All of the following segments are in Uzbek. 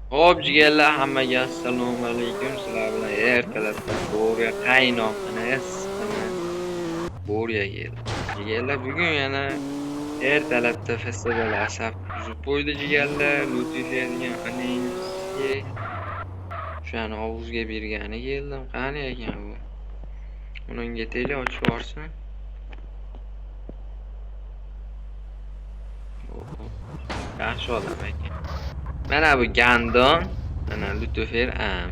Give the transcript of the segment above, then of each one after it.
Hop jigarlar, hammaga assalomu alaykum. Sizlar bilan ertalabdan Bo'riya qaynoqini issiqini Bo'riya keldi. Jigarlar, bugun yana ertalabda festival asab tuzib qo'ydi jigarlar. Lutifer degan anisi o'shani hovuzga bergani keldim. Qani ekan bu? Unga tele ochib yuborsin. Yaxshi odam ekan. Mana bu Gandon, mana Lutifer am.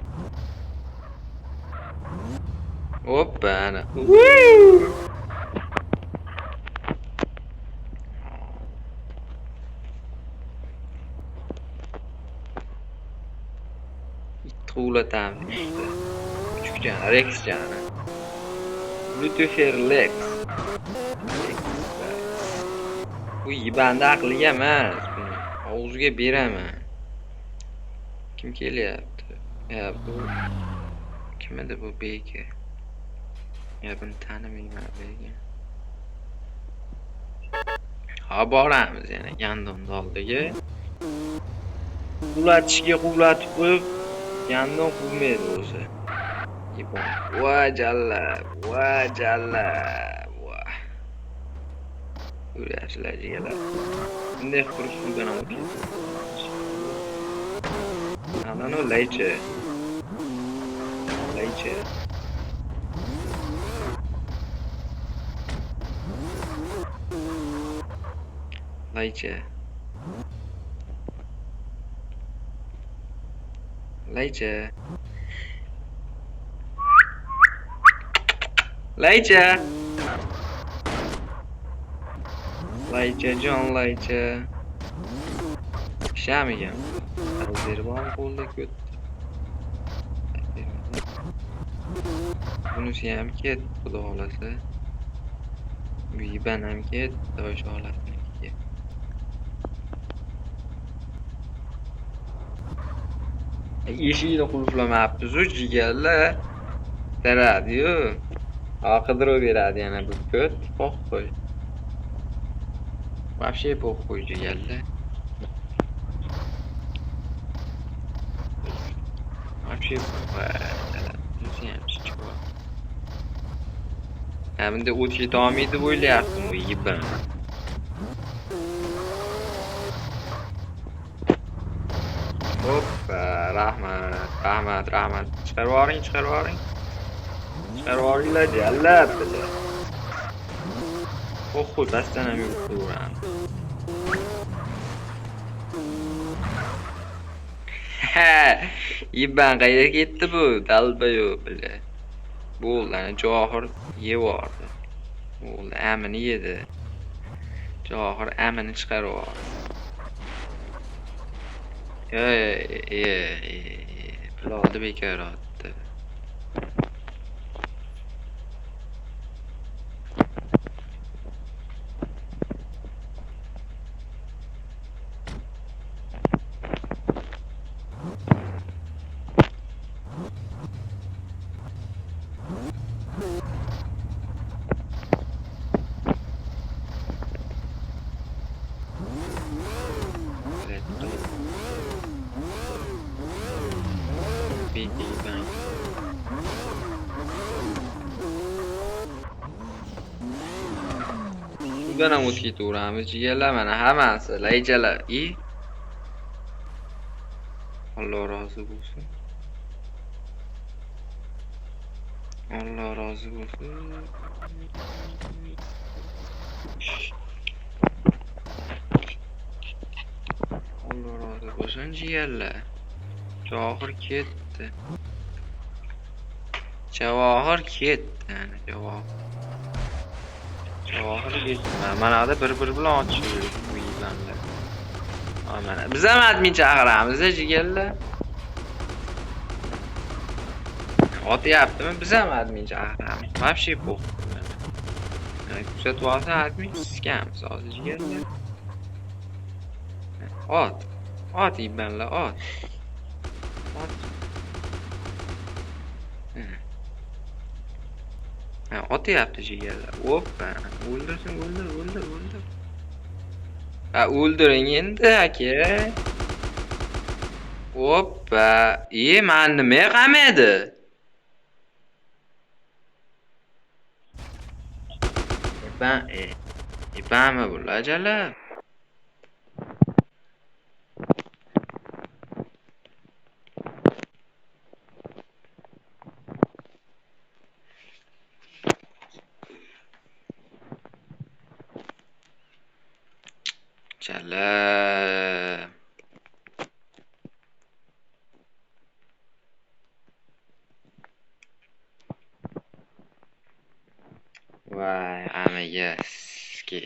Hoppa ana. Tuvlatamiz işte. Küçükcana, Rexcana. Lucifer Lex. Bu bende aklı yemez. Havuzga beraman. Kim kelyapti? Ya bu kim edi bu beki? Ya buni tanimayman beki. Ha, boramiz yana Gandonni oldiga. Quvlatishga quvlatib qo'yib, Gandon quvmaydi o'zi. Voy jallab, voy jallab, voy. Ko'ryapsizlar jigarlar. Bunday qurib turgan ham ketdi. Ana laycha. Laycha. Laycha. Laycha. Laycha. Laycha jon laycha. Shamigan. Azerbayjon qo'lda ko'tdi. Bunisi ham ketdi, xudo xolasa. Bu yiban ham ketdi, o'sha holatnikiga. Eshikni qulflamabmiz-ku jigarlar. Taradi-yu. Qidirib beradi yana bu ko't. Qo'y. Вообще похуй jigarlar. Вообще bunisi ham chiqib. Bunda o't yetolmaydi deb o'ylayaptim bu yiban. Hoppa, rahmat. Chiqarib yuboring. Chiqarib yuboringlar jallab. Qo'y, pastdan ham yurib turaveramiz. Yiban qayerga ketdi bu? Dalbayo bile. Bo'ldi, ana Johir yevordi. Bo'ldi, amini yedi. Johir amini chiqarib yubordi. Pilolni bekor otdi. Bundan ham o'tib ketaveramiz jigarlar, mana hammasi laychalar. Alloh rozi bo'lsin. Alloh rozi bo'lsin. Alloh rozi bo'lsin jigarlar. Johir ketdi. Javohir ketdi. Javohir ketdi. Mana da bir bilan ochishadi bu yillarlar. Mana biz ham admin chaqiramiz jigarlar. Otyaptimi? Biz ham admin chaqiramiz. Вообще похуй. Kuzatib olsa admin skamiz hozir jigarlar. Ot yibanlar, ot. Otyapti jigarlar. Hoppa. O'ldirsin, o'ldir. Ha, o'ldiring endi aka. Oppa. Men nima qilmadi? Ben İpami bular jalab. Jalab. Vay amayaski.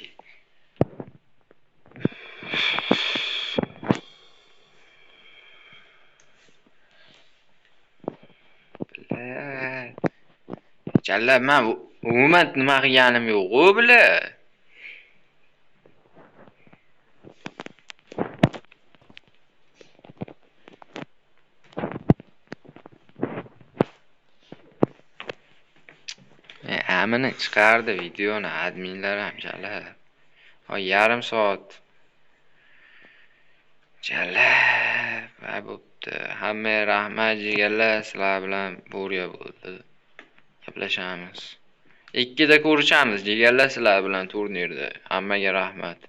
Jalab men umuman nima qilganim yo'q-ku bular. Amini chiqardi videoni adminlar ham jalab. Yarim soat. Jalab. Va bo'pti. Hamma rahmat jigarlar, sizlar bilan bo'riya bo'ldi. Gaplashamiz. 2 da ko'rishamiz jigarlar sizlar bilan turnirda. Hammaga rahmat.